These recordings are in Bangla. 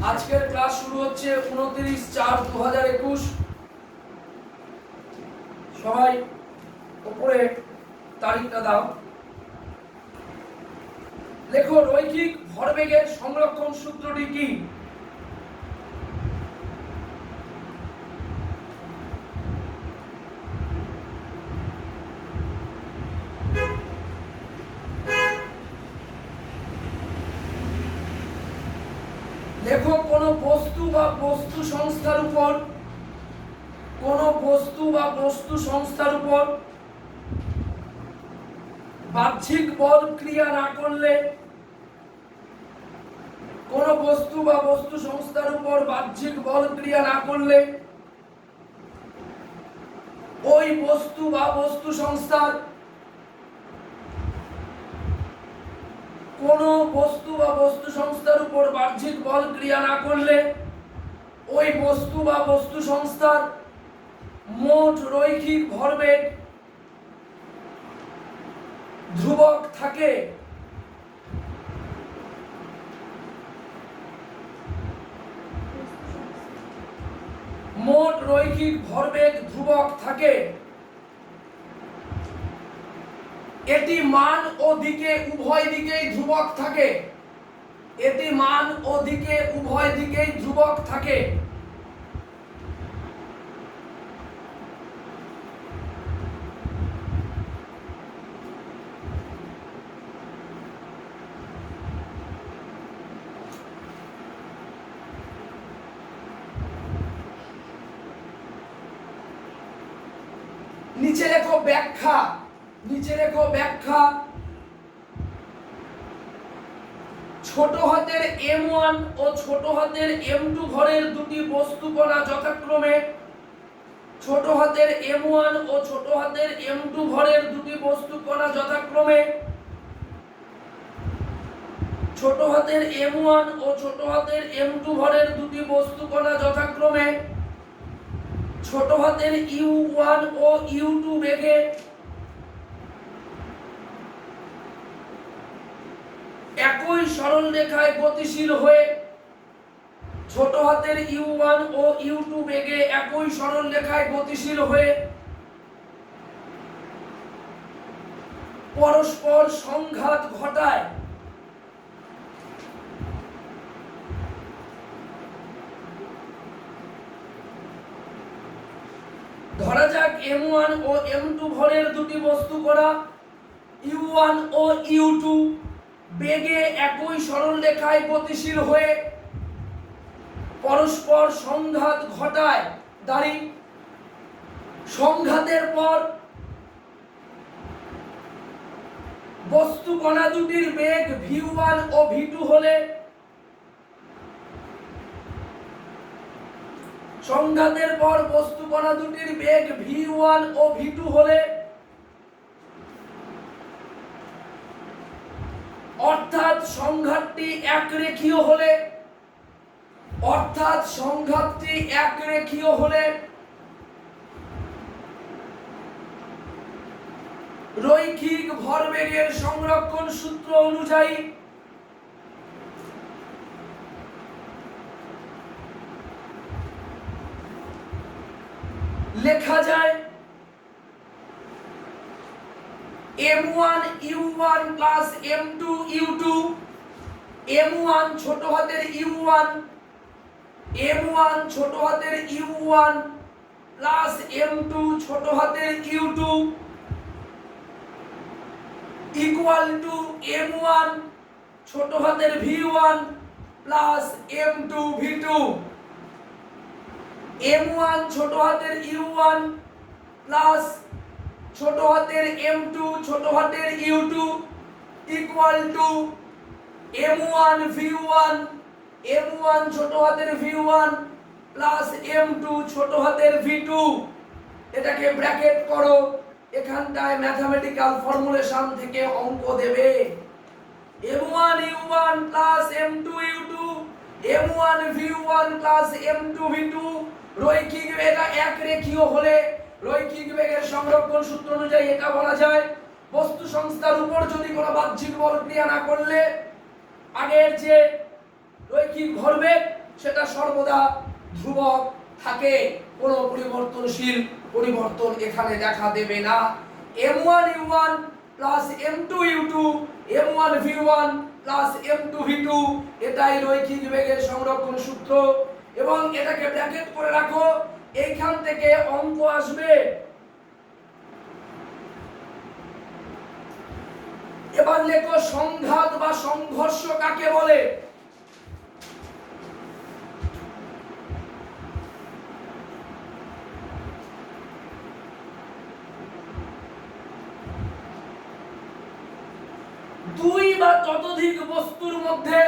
আজকের ক্লাস শুরু হচ্ছে 29/4/2021। সবাই উপরে তারিখটা দাও। লেখো রৈখিক ভরবেগের সংরক্ষণ সূত্রটি কি? লেখো কোন বস্তু বা বস্তু সংস্থার উপর বাহ্যিক বল ক্রিয়া না করলে কোন বস্তু বা বস্তু সংস্থার উপর বাহ্যিক বল ক্রিয়া না করলে ওই বস্তু বা বস্তু সংস্থার কোন বস্তু বা বস্তু সংস্থার উপর বাহ্যিক বল ক্রিয়া না করলে ওই বস্তু বা বস্তু সংস্থার মোট রৈখিক ভরবেগ ধ্রুবক থাকে। মোট রৈখিক ভরবেগ ধ্রুবক থাকে। এটি মান ও দিকে উভয় দিকেই ধ্রুবক থাকে। এটি মান ও দিকে উভয় দিকেই ধ্রুবক থাকে। নিচে লেখো ব্যাখ্যা। ছোট হাতের M1 ও ছোট হাতের M2 ভরের দুটি বস্তু কণা যথাক্রমে ছোট হাতের M1 ও ছোট হাতের M2 ভরের দুটি বস্তু কণা যথাক্রমে ছোট হাতের M1 ও ছোট হাতের M2 ভরের দুটি বস্তু কণা যথাক্রমে ছোট হাতের U1 ও U2 বেগে একই সরল রেখায় গতিশীল হয়ে ছোট হাতের U1 ও U2 বেগে একই সরল রেখায় গতিশীল হয়ে পরস্পর সংঘাত ঘটায়। ধরা যাক M1 ও M2 ভরের দুটি বস্তু কণা U1 ও U2 বেগে একই সরল রেখায় গতিশীল হয়ে পরস্পর সংঘাত ঘটায়। দাঁড়ি সংঘাতের পর বস্তু কণা দুটির বেগ V1 ও V2 হলে সংঘাতের পর বস্তু কণা দুটির বেগ V1 ও V2 হলে অর্থাৎ সংঘাতটি একরেখীয় হলে রৈখিক ভরবেগের সংরক্ষণ সূত্র অনুযায়ী লেখা যায় M1 U1 plus M2 U2। M1 ছোট হাতের U1 ছোট হাতের U1 প্লাস M2 ছোট হাতের U2 ইকুয়াল টু M1 ছোট হাতের V1 plus M2 V2। M1 ছোট হাতের U1 প্লাস ছোট হাতের M2 ছোট হাতের U2 ইকুয়াল টু M1 ছোট হাতের V1 প্লাস M2 ছোট হাতের V2। এটাকে ব্র্যাকেট করো। এখানটায় ম্যাথমেটিক্যাল ফর্মুলেশন থেকে অঙ্ক দেবে। M1 U1 plus M2 U2 M1 V1 plus M2 V2 রৈখিক বেগ একরেখীয় হলে রৈখিক বেগের সংরক্ষণ সূত্র অনুযায়ী এটা বলা যায় বস্তু সংস্থার উপর যদি কোনো বাহ্যিক বল ক্রিয়া না করলে আগের যে রৈখিক ভরবেগ সেটা সর্বদা ধ্রুবক থাকে, কোনো পরিবর্তন এখানে দেখা দেবে না। m1u1 plus m2u2 m1v1 plus m2v2 এটাই রৈখিক বেগের সংরক্ষণ সূত্র। এবং এটাকে ব্র্যাকেট করে রাখো, এইখান থেকে অঙ্ক আসবে। এবার লেখো সংঘাত বা সংঘর্ষ কাকে বলে। দুই বা ততোধিক বস্তুর মধ্যে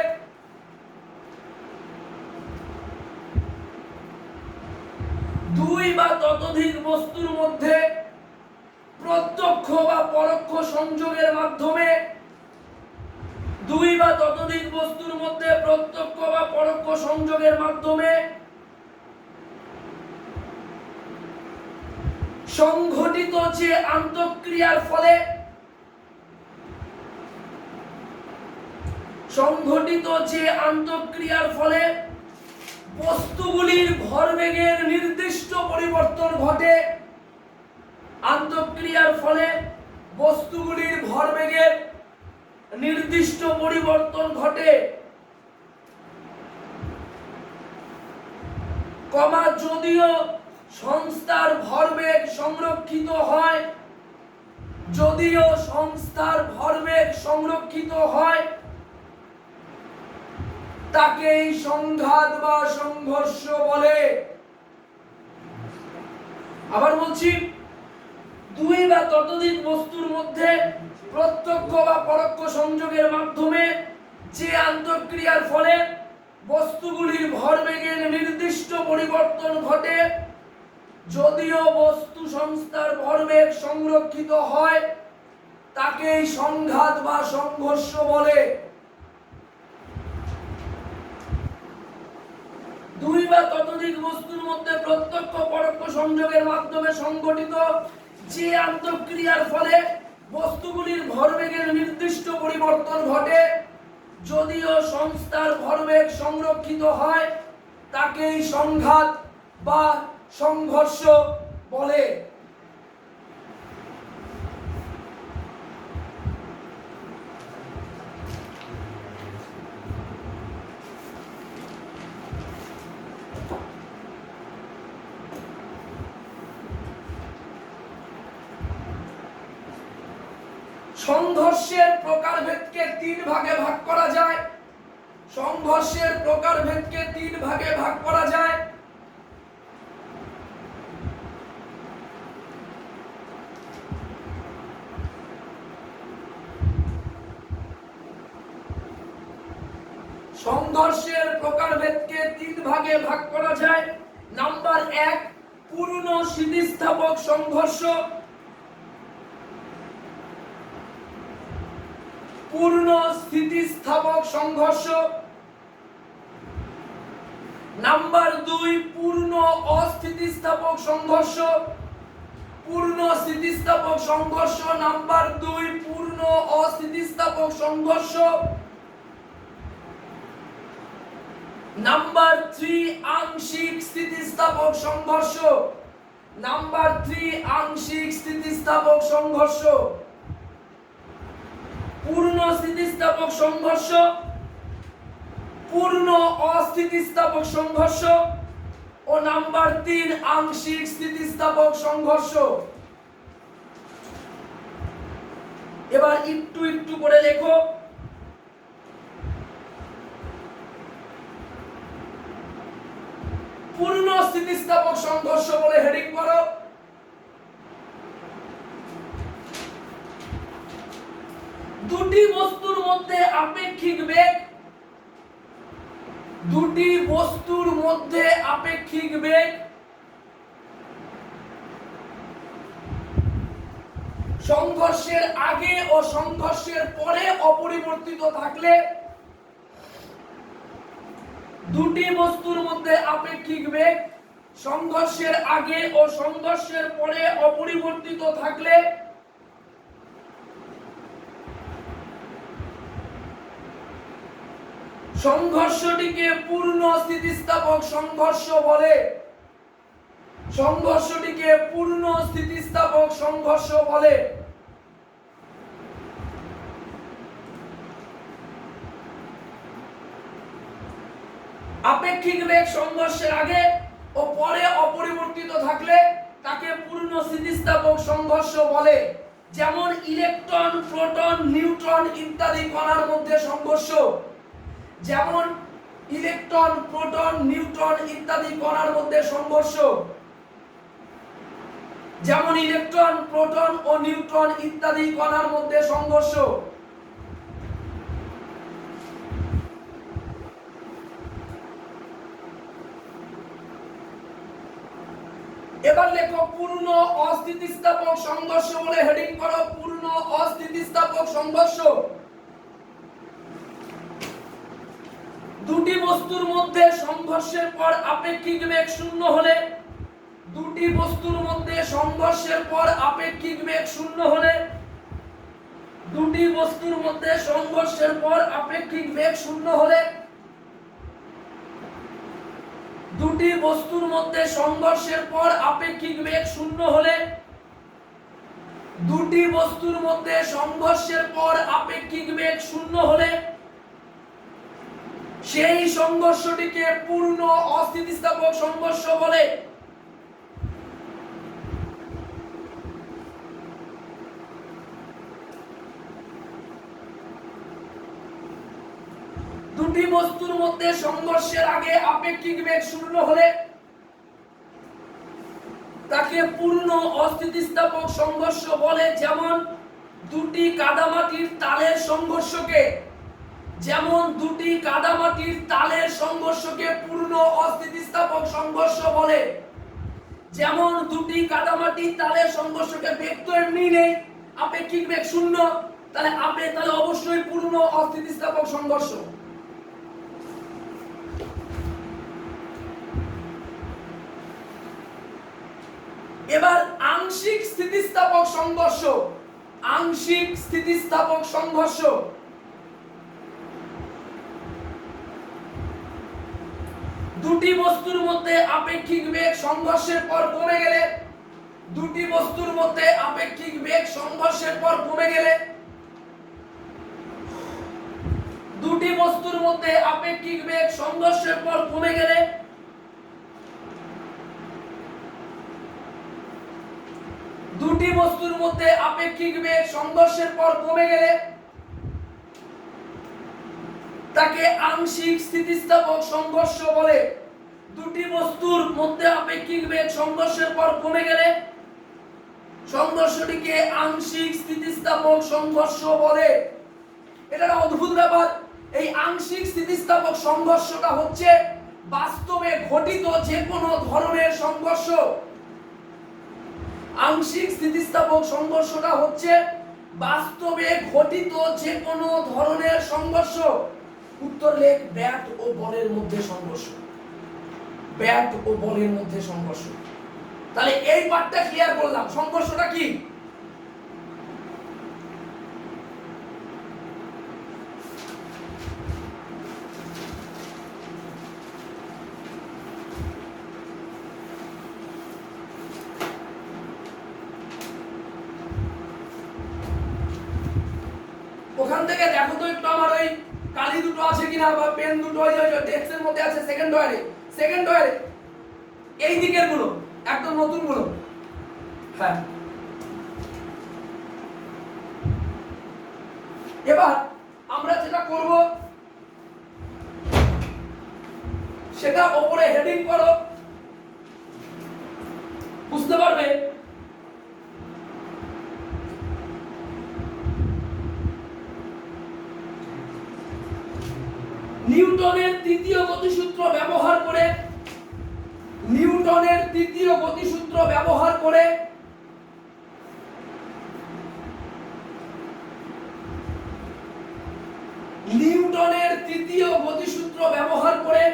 প্রত্যক্ষ বা পরোক্ষ সংযোগের মাধ্যমে সংঘটিত যে আন্তঃক্রিয়ার ফলে বস্তুগুলির ভরবেগের নির্দিষ্ট পরিবর্তন ঘটে। আন্তঃক্রিয়ার ফলে বস্তুগুলির ভরবেগের নির্দিষ্ট পরিবর্তন ঘটে, যদিও সংস্থার ভরবেগ সংরক্ষিত হয়, তাকেই সংঘাত বা সংঘর্ষ বলে। আবার বলছি, দুই বা ততোধিক বস্তুর মধ্যে প্রত্যক্ষ বা পরোক্ষ সংযোগের মাধ্যমে যে আন্তঃক্রিয়ার ফলে বস্তুগুলির ভরবেগের নির্দিষ্ট পরিবর্তন ঘটে, যদিও বস্তু সংস্থার ভরবেগ সংরক্ষিত হয়, তাকেই সংঘাত বা সংঘর্ষ বলে। দুই বা ততোধিক বস্তুর মধ্যে প্রত্যক্ষ পরোক্ষ সংযোগের মাধ্যমে সংঘটিত যে আন্তঃক্রিয়ার ফলে বস্তুগুলির ভরবেগের নির্দিষ্ট পরিবর্তন ঘটে, যদিও সংস্থার ভরবেগ সংরক্ষিত হয়, তাকেই সংঘাত বা সংঘর্ষ বলে। সংঘর্ষের প্রকারভেদকে তিন ভাগে ভাগ করা যায়। নাম্বার 1, পূর্ণ স্থিতিস্থাপক সংঘর্ষ। নাম্বার 2, পূর্ণ অস্থিতিস্থাপক সংঘর্ষ। নাম্বার 2, পূর্ণ অস্থিতিস্থাপক সংঘর্ষ। নাম্বার 3, আংশিক স্থিতিস্থাপক সংঘর্ষ। পূর্ণ স্থিতিস্থাপক সংঘর্ষ, পূর্ণ অস্থিতিস্থাপক সংঘর্ষ ও নাম্বার 3, আংশিক স্থিতিস্থাপক সংঘর্ষ। এবার একটু একটু করে লেখো। পূর্ণ স্থিতিস্থাপক সংঘর্ষ বলে হেডিং করো। দুটি বস্তুর মধ্যে আপেক্ষিক বেগ সংঘর্ষের আগে ও সংঘর্ষের পরে অপরিবর্তিত থাকলে, দুটি বস্তুর মধ্যে আপেক্ষিক বেগ সংঘর্ষের আগে ও সংঘর্ষের পরে অপরিবর্তিত থাকলে সংঘর্ষটিকে পূর্ণ স্থিতিস্থাপক সংঘর্ষ বলে। সংঘর্ষটিকে পূর্ণ স্থিতিস্থাপক সংঘর্ষ বলে। আপেক্ষিক বেগ সংঘর্ষের আগে ও পরে অপরিবর্তিত থাকলে তাকে পূর্ণ স্থিতিস্থাপক সংঘর্ষ বলে। যেমন ইলেকট্রন, প্রোটন, নিউট্রন ইত্যাদি কণার মধ্যে সংঘর্ষ। যেমন ইলেকট্রন, প্রোটন, নিউট্রন ইত্যাদি কণার মধ্যে সংঘর্ষ। যেমন ইলেকট্রন, প্রোটন ও নিউট্রন ইত্যাদি কণার মধ্যে সংঘর্ষ। এবার লেখো পূর্ণ অস্থিতিস্থাপক সংঘর্ষ বলে হেডিং করো, পূর্ণ অস্থিতিস্থাপক সংঘর্ষ। দুটি বস্তুর মধ্যে সংঘর্ষের পর আপেক্ষিক বেগ শূন্য হলে, দুটি বস্তুর মধ্যে সংঘর্ষের পর আপেক্ষিক বেগ শূন্য হলে, দুটি বস্তুর মধ্যে সংঘর্ষের পর আপেক্ষিক বেগ শূন্য হলে, দুটি বস্তুর মধ্যে সংঘর্ষের পর আপেক্ষিক বেগ শূন্য হলে, দুটি বস্তুর মধ্যে সংঘর্ষের পর আপেক্ষিক বেগ শূন্য হলে সেই সংঘর্ষটিকে পূর্ণ অস্থিতিস্থাপক সংঘর্ষ বলে। দুটি বস্তুর মধ্যে সংঘর্ষের আগে আপেক্ষিক বেগ শূন্য হলে তাকে পূর্ণ অস্থিতিস্থাপক সংঘর্ষ বলে। যেমন দুটি কাদামাটির তালের সংঘর্ষকে, যেমন দুটি কাদামাটির তালের সংঘর্ষকে পূর্ণ অস্থিতিস্থাপক সংঘর্ষ বলে। যেমন দুটি কাদামাটির তালের সংঘর্ষকে বেগ তো এমনি নেই, আপেক্ষিক বেগ শূন্য, তাহলে অবশ্যই পূর্ণ অস্থিতিস্থাপক সংঘর্ষ। এবার আংশিক স্থিতিস্থাপক সংঘর্ষ। আংশিক স্থিতিস্থাপক সংঘর্ষ। দুটি বস্তুর মধ্যে আপেক্ষিক বেগ সংঘর্ষের পর কমে গেলে, দুটি বস্তুর মধ্যে আপেক্ষিক বেগ সংঘর্ষের পর কমে গেলে, দুটি বস্তুর মধ্যে আপেক্ষিক বেগ সংঘর্ষের পর কমে গেলে দুটি বস্তুর মধ্যে আপেক্ষিক বেগ সংঘর্ষের পর কমে গেলে তাকে আংশিক স্থিতিস্থাপক সংঘর্ষ বলে। দুটি বস্তুর মধ্যে আপেক্ষিক বেগ সংঘর্ষের পর কমে গেলে সংঘর্ষটিকে আংশিক স্থিতিস্থাপক সংঘর্ষ বলে। এটা একটা অদ্ভুত ব্যাপার। এই আংশিক স্থিতিস্থাপক সংঘর্ষটা হচ্ছে বাস্তবে ঘটিত যে কোনো ধরনের সংঘর্ষ। আংশিক স্থিতিস্থাপক সংঘর্ষটা হচ্ছে বাস্তবে ঘটিত যে কোনো ধরনের সংঘর্ষ। উত্তর লেখ, ব্যাট ও বলের মধ্যে সংঘর্ষ। ব্যাট ও বলের মধ্যে সংঘর্ষ। তাহলে এই পার্টটা ক্লিয়ার করলাম। সংঘর্ষটা কি? ওখান থেকে দেখো তো একটু আমার ওই কালি দুটো আছে কিনা বা পেন দুটো ওই ডেস্কের মধ্যে আছে সেকেন্ড ওয়ারে এই দিকের গুলো একদম নতুন গুলো। হ্যাঁ, এবার আমরা যেটা করব সেটা উপরে হেডিং করো, বুঝতে পারবে। নিউটনের তৃতীয় গতিসূত্র ব্যবহার করে, নিউটনের তৃতীয় গতিসূত্র ব্যবহার করে নিউটনের তৃতীয় গতিসূত্র ব্যবহার করে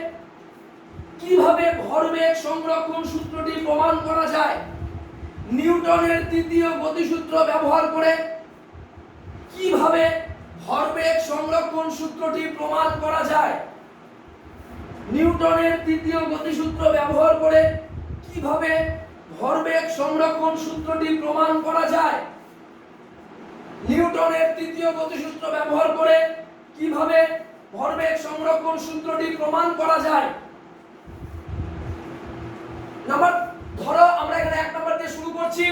কিভাবে ভরবেগ সংরক্ষণ সূত্রটি প্রমাণ করা যায়। নিউটনের তৃতীয় গতিসূত্র ব্যবহার করে কিভাবে ভরবেগ সংরক্ষণ সূত্রটি প্রমাণ করা যায়। নিউটনের তৃতীয় গতিসূত্র ব্যবহার করে কিভাবে ভরবেগ সংরক্ষণ সূত্রটি প্রমাণ করা যায়? নিউটনের তৃতীয় গতিসূত্র ব্যবহার করে কিভাবে ভরবেগ সংরক্ষণ সূত্রটি প্রমাণ করা যায়? নাম্বার ধরো আমরা এখানে 1 নাম্বার দিয়ে শুরু করছি।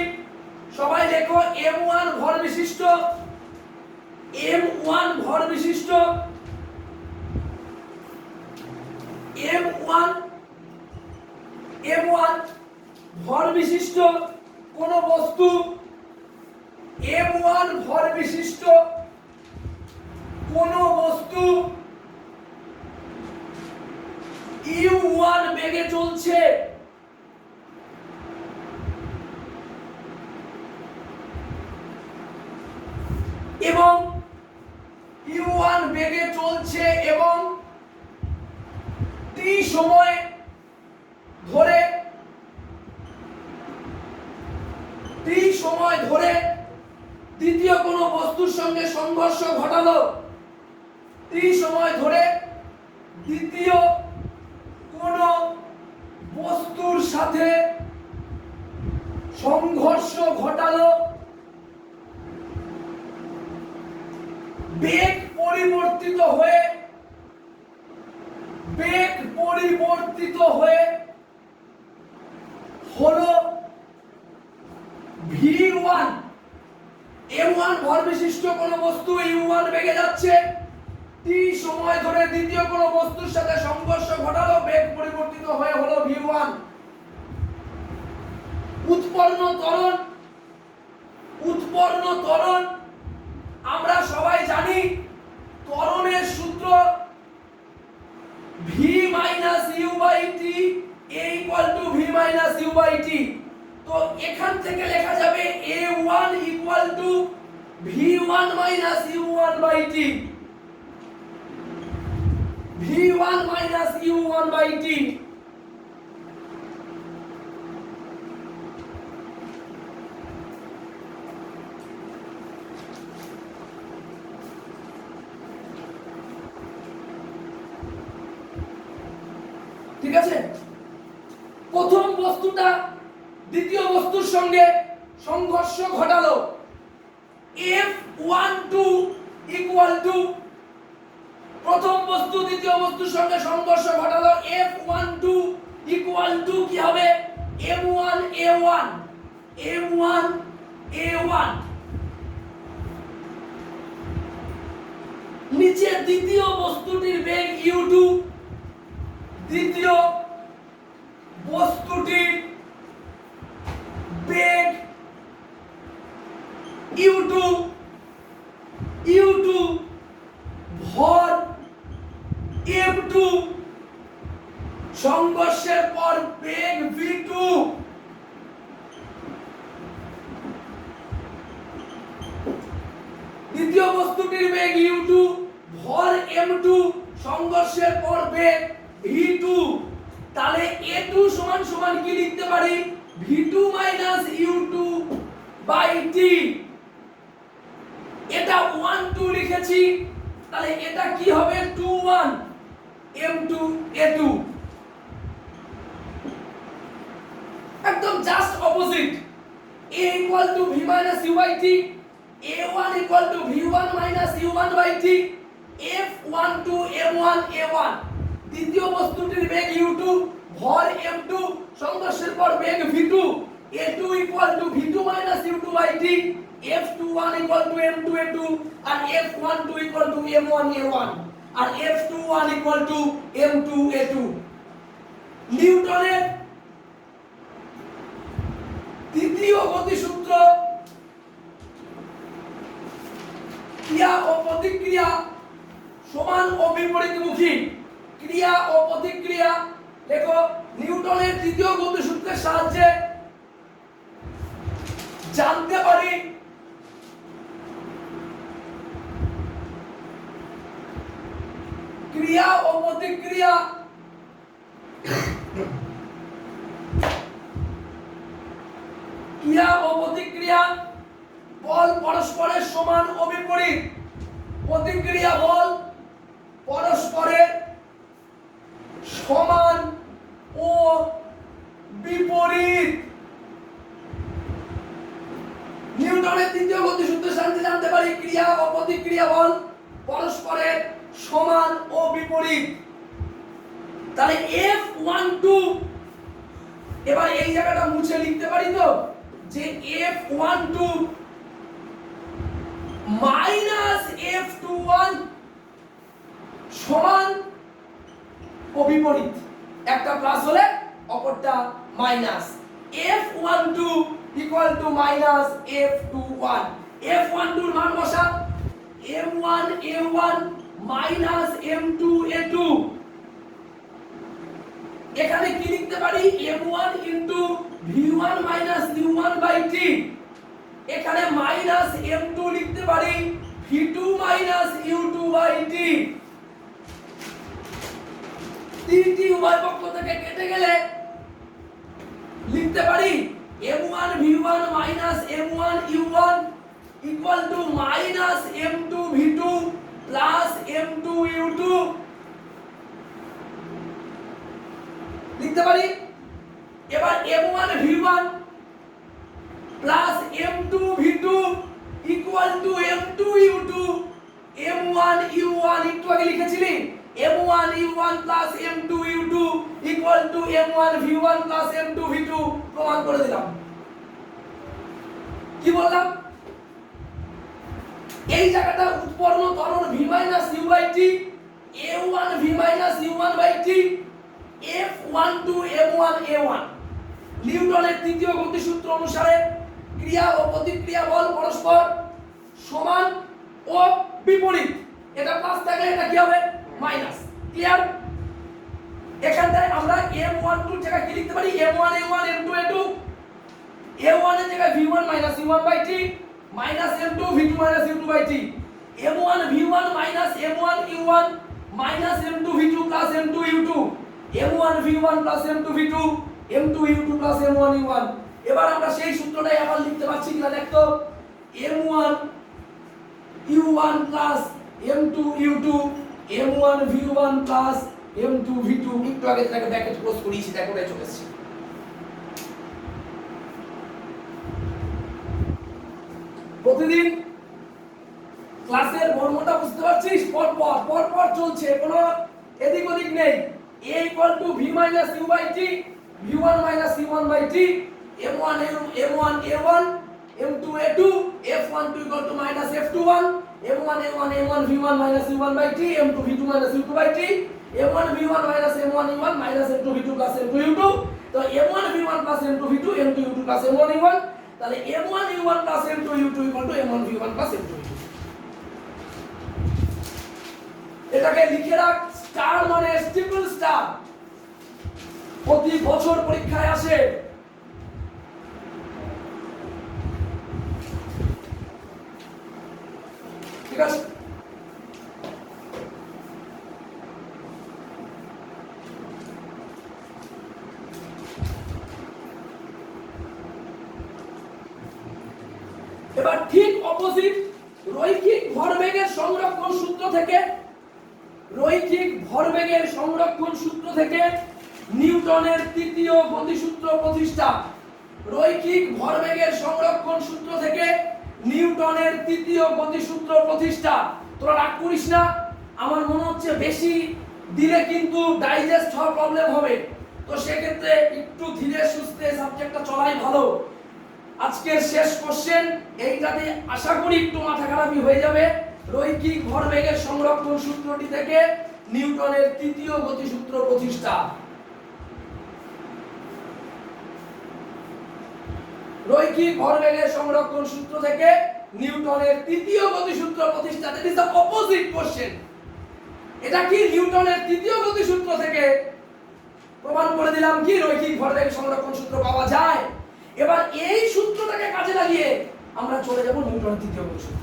সবাই লেখো m1 ভর বিশিষ্ট, m1 ভর বিশিষ্ট, m1 ভর বিশিষ্ট কোন বস্তু, m1 ভর বিশিষ্ট কোন বস্তু u1 বেগে চলছে, এবং u1 বেগে চলছে এবং t সময় ধরে দ্বিতীয় কোন বস্তুর সঙ্গে সংঘর্ষ ঘটালো, t সময় ধরে দ্বিতীয় কোন বস্তুর সাথে সংঘর্ষ ঘটালো, বেগ পরিবর্তিত হয়ে হলো v1। m1 ভর বিশিষ্ট কোন বস্তু u1 বেগে যাচ্ছে, t সময় ধরে দ্বিতীয় কোন বস্তুর সাথে সংঘর্ষ ঘটালো, বেগ পরিবর্তিত হয়ে হলো v1। উৎপন্ন ত্বরণ আমরা সবাই জানি, ত্বরণের সূত্র v - u/t a = v - u/t। তো এখান থেকে লেখা যাবে a1 = v1 - u1/t, v1 - u1/t। ঠিক আছে, প্রথম বস্তুটা দ্বিতীয় বস্তুর সঙ্গে সংঘর্ষ ঘটালো, F12 = প্রথম বস্তু দ্বিতীয় বস্তুর সঙ্গে সংঘর্ষ ঘটালো, F12 = কি হবে? m1 a1। নিচে দ্বিতীয় বস্তুটির বেগ u2, দ্বিতীয় বস্তুটির বেগ u2, ভর m2, সংঘর্ষের পর বেগ v2। দ্বিতীয় বস্তুটির বেগ u2, ভর m2, সংঘর্ষের পর বেগ v2। তাহলে a2 সমান কি লিখতে পারি? v2 - u2/t। এটা 1 2 লিখেছি, তাহলে এটা কি হবে? 2 1 m2 a2। একদম just opposite, a = v - u/t, a1 = v1 - u1/t, f12 m1 a1। দ্বিতীয় বস্তুটির বেগ u2, ভর m2, সংঘর্ষের পর বেগ v2, a2 = v2 - u2/t, f21 = m2 a2, আর f12 = m1 a1, আর f21 = m2 a2। নিউটনের তৃতীয় গতিসূত্র ক্রিয়া ও প্রতিক্রিয়া সমান ও বিপরীতমুখী। ক্রিয়া ও প্রতিক্রিয়া দেখো, নিউটনের তৃতীয় গতিসূত্রের সাহায্যে জানতে পারি ক্রিয়া ও প্রতিক্রিয়া বল পরস্পরের সমান ও বিপরীত। প্রতিক্রিয়া বল পরস্পরের সমান ও বিপরীত। নিউটনের তৃতীয় গতিসূত্রের সাহায্যে জানতে পারি ক্রিয়া ও প্রতিক্রিয়া বল পরস্পরের সমান ও বিপরীত। তাহলে F12 এবার এই জায়গাটা মুছে লিখতে পারি তো যে F12 মাইনাস F21 সমান ও বিপরীত, একটা প্লাস হলে অপরটা minus. F12 equal to minus F21। F12 এর মান বসা M1 A1 minus M2 A2। এখানে কি লিখতে পারি M1 into V1 minus U1 by T। এখানে মাইনাস M2 লিখতে পারি V2 minus U2 by T। T উভয় পক্ষ থেকে কেটে গেলে লিখতে পারি M1 V1 minus M1 U1 equal to minus M2 V2 plus M2 U2 লিখতে পারি। এবার M1 V1 plus M2 V2 equal to M2 U2 M1 U1 একটু আগে লিখেছিলি M1 U1 plus M2 U2 equal to M1 V1 plus M2 V2 প্রমাণ করে দিলাম। কি বললাম এই জায়গাটা উৎপন্ন ত্বরণ V minus U by T A1 V minus U1 by T F12 M1 A1। নিউটনের তৃতীয় গতিসূত্র অনুসারে ক্রিয়া ও প্রতিক্রিয়া বল পরস্পর সমান ও বিপরীত। এটা প্লাস থাকলে এটা কি হবে মাইনাস। ক্লিয়ার? এখানটায় আমরা M12 এর জায়গায় কি লিখতে পারি M1 A1 M2 A2। A1 এর জায়গায় V1 minus U1 by T minus M2 V2 minus U2 by T। M1 V1 minus M1 U1 minus M2 V2 plus M2 U2 M1 V1 plus M2 V2 M2 U2 plus M1 U1। এবার আমরা সেই সূত্রটাই আবার লিখতে পারছি কিনা দেখতো M1 U1 plus M2 U2 M1 V1 plus M2 V2 একটু আগে যেটাকে ব্র্যাকেট ক্লোজ করিয়েছি দেখো এটা চলে এসেছে। প্রতিদিন ক্লাসের মর্মটা বুঝতে পারছিস? পর চলছে, কোনো এদিক ওদিক নেই। A equal to V minus U by T V1 minus U1 by T M1 A1 M2 A2 F12 equal to minus F21 M1 A1 M1 V1 minus U1 by T M2 V2 minus U2 by T M1 V1 minus M1 U1 minus M2 V2 plus M2 U2। তো M1 V1 plus M2 V2 M2 U2 plus M1 U1, তাহলে M1 U1 plus M2 U2 equal to M1 V1 plus M2 U2। এটাকে লিখে রাখ স্টার মানে ট্রিপল স্টার, প্রতি বছর পরীক্ষায় আসে। ঠিক আছে? এবার ঠিক অপোজিট রৈখিক ভরবেগের সংরক্ষণ সূত্র থেকে নিউটনের তৃতীয় গতিসূত্র প্রতিষ্ঠা। রৈখিক ভরবেগের সংরক্ষণ সূত্র থেকে নিউটনের তৃতীয় গতিসূত্র প্রতিষ্ঠা। তোরা রাগ করিস না, আমার মনে হচ্ছে বেশি দিলে কিন্তু ডাইজেস্ট হওয়ার প্রবলেম হবে, তো সেক্ষেত্রে একটু ধীরে সুস্থে সাবজেক্টটা চলাই ভালো। আজকের শেষ কোশ্চেন এইটাতে আশা করি একটু মাথা খারাপই হয়ে যাবে। রৈখিক ভরবেগের সংরক্ষণ সূত্রটি থেকে নিউটনের তৃতীয় গতিসূত্র প্রতিষ্ঠা। রৈখিক ভরবেগের সংরক্ষণ সূত্র থেকে নিউটনের তৃতীয় গতিসূত্র প্রতিষ্ঠা। That is the opposite question. এটা কি নিউটনের তৃতীয় গতিসূত্র থেকে প্রমাণ করে দিলাম কি রৈখিক ভরবেগের সংরক্ষণ সূত্র পাওয়া যায়। এবার এই সূত্রটাকে কাজে লাগিয়ে আমরা চলে যাব নিউটনের তৃতীয় গতিসূত্র।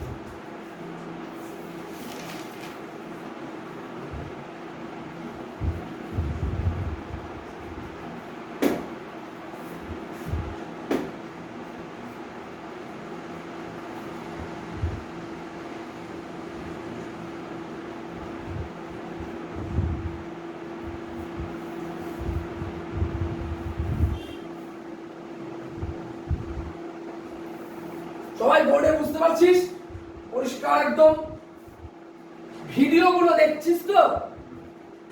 সবাই বোর্ডে বুঝতে পারছিস? পরিষ্কার একদম। ভিডিওগুলো দেখছিস তো?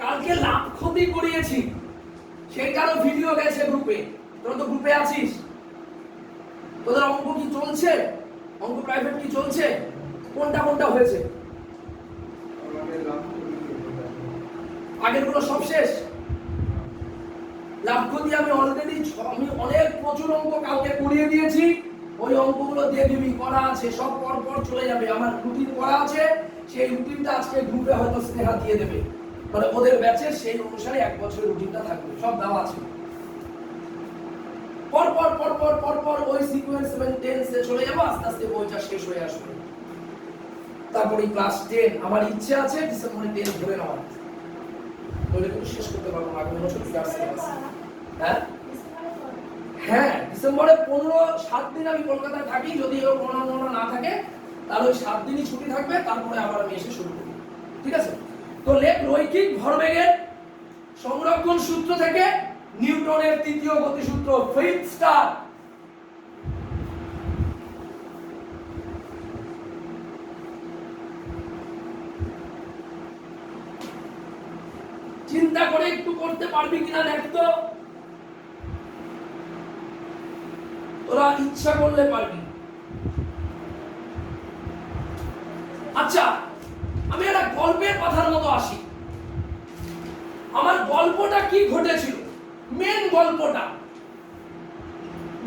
কালকে লাভ ক্ষতি করিয়েছি, সেটারও ভিডিও গেছে গ্রুপে। তোরা তো গ্রুপে আছিস। তোদের অঙ্ক কি চলছে? অঙ্ক প্রাইভেট কি চলছে? কোনটা কোনটা হয়েছে? আগের গুলো সব শেষ। লাভ ক্ষতি আমি অলরেডি অনেক প্রচুর অঙ্ক কালকে করিয়ে দিয়েছি। ওই অঙ্কগুলো দিয়ে দিবি, করা আছে, সব পর পর চলে যাবে। আমার রুটিন করা আছে, সেই রুটিনটা আজকে গ্রুপে হয়তো স্নেহা দিয়ে দেবে। মানে ওদের ব্যাচের সেই অনুসারে এক বছরের রুটিনটা থাকবে, সব দেওয়া আছে। পর পর পর পর পর পর ওই সিকোয়েন্স মেইনটেন্সে চলে যাব, আস্তে আস্তে বইটা শেষ হয়ে আসবে। তারপরে ক্লাস 10 আমার ইচ্ছে আছে ডিসেম্বরে 10 ধরে নেওয়ার। বলে কিন্তু শেষ করতে পারবো না, আগামী বছর ক্লাস আছে। হ্যাঁ হ্যাঁ, ডিসেম্বরে 7 দিন আমি কলকাতায় থাকি। যদি এর কোনো না থাকে তাহলে ওই 7 দিনই ছুটি থাকবে, তারপরে আবার আমি এসে শুরু করি। ঠিক আছে? তো লেখ রৈখিক ভরবেগের সংরক্ষণ সূত্র থেকে নিউটনের তৃতীয় গতিসূত্র, ফিফথ স্টার। চিন্তা করে একটু করতে পারবি কিনা দেখ তো। তোরা ইচ্ছা করলে পারবি। আচ্ছা, আমি একটা গল্পের কথার মতো আসি। আমার গল্পটা কি ঘটেছিল, মেন গল্পটা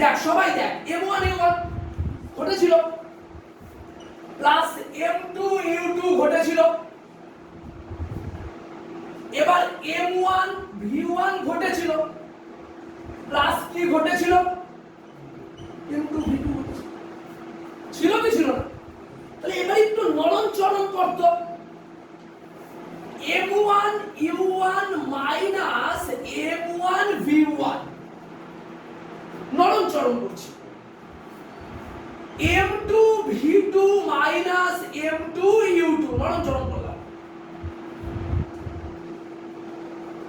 দেখ। সবাই দেখ, M1 U1 ঘটেছিল, প্লাস M2 U2 ঘটেছিল। এবার M1 V1 ঘটেছিল, প্লাস কি ঘটেছিল? M2 V2 ঘটেছিল। ছিল কি ছিল না? তাহলে এবার একটু নরম চরণ করত। M1 U1 minus M1 V1 নরম চরণ করছি। M2 V2 minus M2 U2 নরম চরণ করলাম।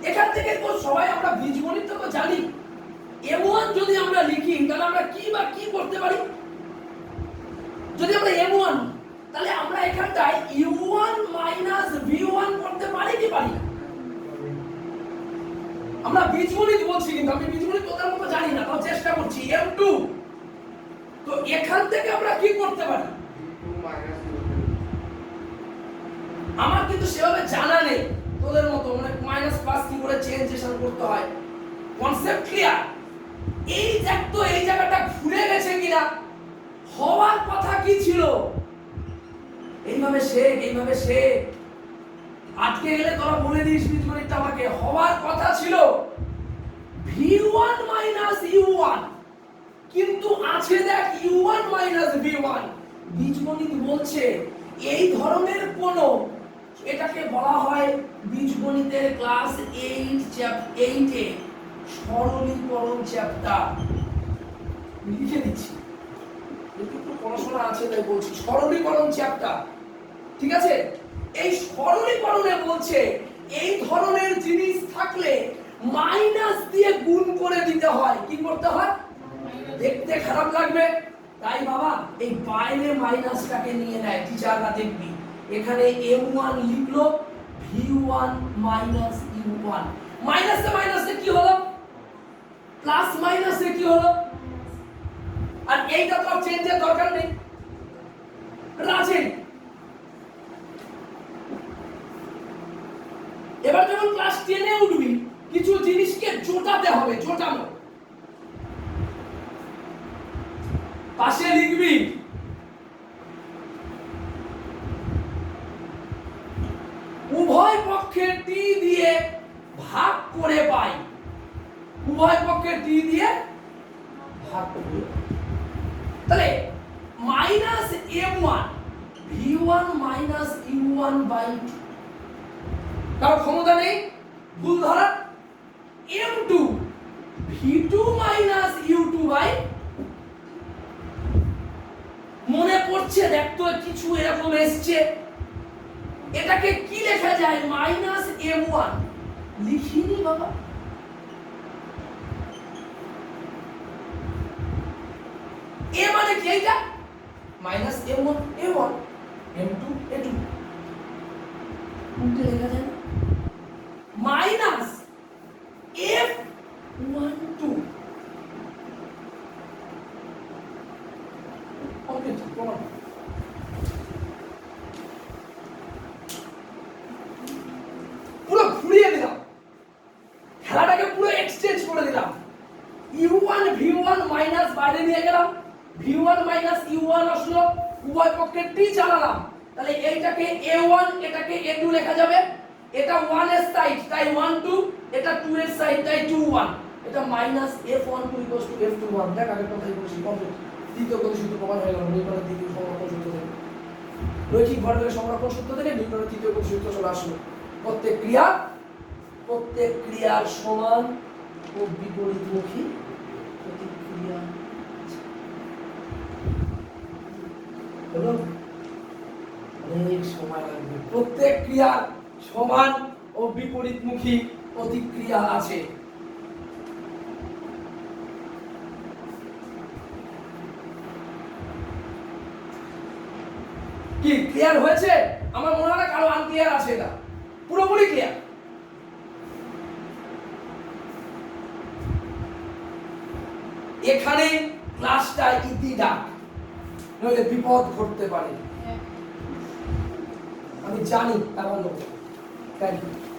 এখান থেকে তো সবাই আমরা বীজগণিত তো জানি। M1 যদি আমরা লিখি তাহলে আমরা কি করতে পারি? যদি আমরা M1, তাহলে আমরা এখানটায় U1 মাইনাস V1 করতে পারি কি পারি না? আমরা বীজগণিত বলছি, কিন্তু আমি বীজগণিত তোদের মতো জানি না, তাও চেষ্টা করছি। M2, তো এখান থেকে আমরা কি করতে পারি? আমার কিন্তু সেভাবে জানা নেই তোদের মতো, মানে মাইনাস প্লাস কি করে চেঞ্জেশন করতে হয়। Concept clear? এই দেখ তো, এই জায়গাটা ঘুরে গেছে কিনা। হওয়ার কথা কি ছিল? এইভাবে শেখ। আটকে গেলে তোরা বলে দিস বীজগণিতটা আমাকে। হওয়ার কথা ছিল V1 মাইনাস U1, কিন্তু আছে দেখ U1 মাইনাস V1। বীজগণিত বলছে এই ধরনের কোন, এটাকে বলা হয় বীজগণিতের ক্লাস 8 সরলীকরণ চ্যাপ্টার। লিখে দিচ্ছি, একটু পড়াশোনা আছে তাই বলছি। সরলীকরণ চ্যাপ্টার, ঠিক আছে? এই সরলীকরণে বলছে এই ধরনের জিনিস থাকলে মাইনাস দিয়ে গুণ করে দিতে হয়। কি করতে হয়? দেখতে খারাপ লাগবে, তাই বাবা এই বাইরে মাইনাসটাকে নিয়ে নেয় টিচাররা। দেখবি এখানে M1 লিখলো, V1 মাইনাস U1। মাইনাসে মাইনাসে কি হলো? প্লাস মাইনাসে কি হলো? আর এইটা তো চেঞ্জের দরকার নেই, রাজি। এবার যখন ক্লাস 10 এ উঠবি, কিছু জিনিসকে জোটাতে হবে, জোটানো। পাশে লিখবি উভয় পক্ষে টি দিয়ে ভাগ করে পাই। উভয় পক্ষে টি দিয়ে ভাগ করে, তাহলে minus M1 V1 minus U1 by 2। কারো ক্ষমতা নেই ভুল ধরা। M2 V2 minus U2 by, মনে পড়ছে দেখ তো কিছু এরকম এসছে। এটাকে কি লেখা যায়? মাইনাস M1 লিখিনি বাবা। এ মানে কি? এইটা minus m1 a1 m2 a2 উল্টে লেখা যায় না মাইনাস f12 কমপ্লিট প্রমাণ পুরো ঘুরিয়ে দিলাম খেলাটাকে পুরো এক্সচেঞ্জ করে দিলাম u1 v1 মাইনাস বাইরে নিয়ে গেলাম v1 মাইনাস u1 আসলো উভয় পক্ষে t চালালাম তাহলে এইটাকে a1 এটাকে a2 লেখা যাবে এটা 1 এর সাইড তাই 1 2 এটা 2 এর সাইড তাই 2 1 এটা মাইনাস f12 f21 দেখ আগের কথাই বলছি কমপ্লিট তৃতীয় গতি সূত্র প্রমাণ হয়ে গেল নিউটনের দ্বিতীয় সংরক্ষণ সূত্র থেকে রৈখিক ভরবেগের সংরক্ষণ সূত্র থেকে নিউটনের তৃতীয় গতি সূত্র চলে আসলো প্রত্যেক ক্রিয়ার সমান ও বিপরীতমুখী প্রতিক্রিয়া হলো অনেক সময় লাগবে প্রত্যেক ক্রিয়ার সমান ও বিপরীতমুখী প্রতিক্রিয়া আছে কি ক্লিয়ার হয়েছে আমার মনে হয় না কারো আনক্লিয়ার আছে এটা পুরোপুরি ক্লিয়ার এখানে ক্লাসটা ইতি ডাক নইলে বিপদ ঘটতে পারে আমি জানি তার থ্যাংক ইউ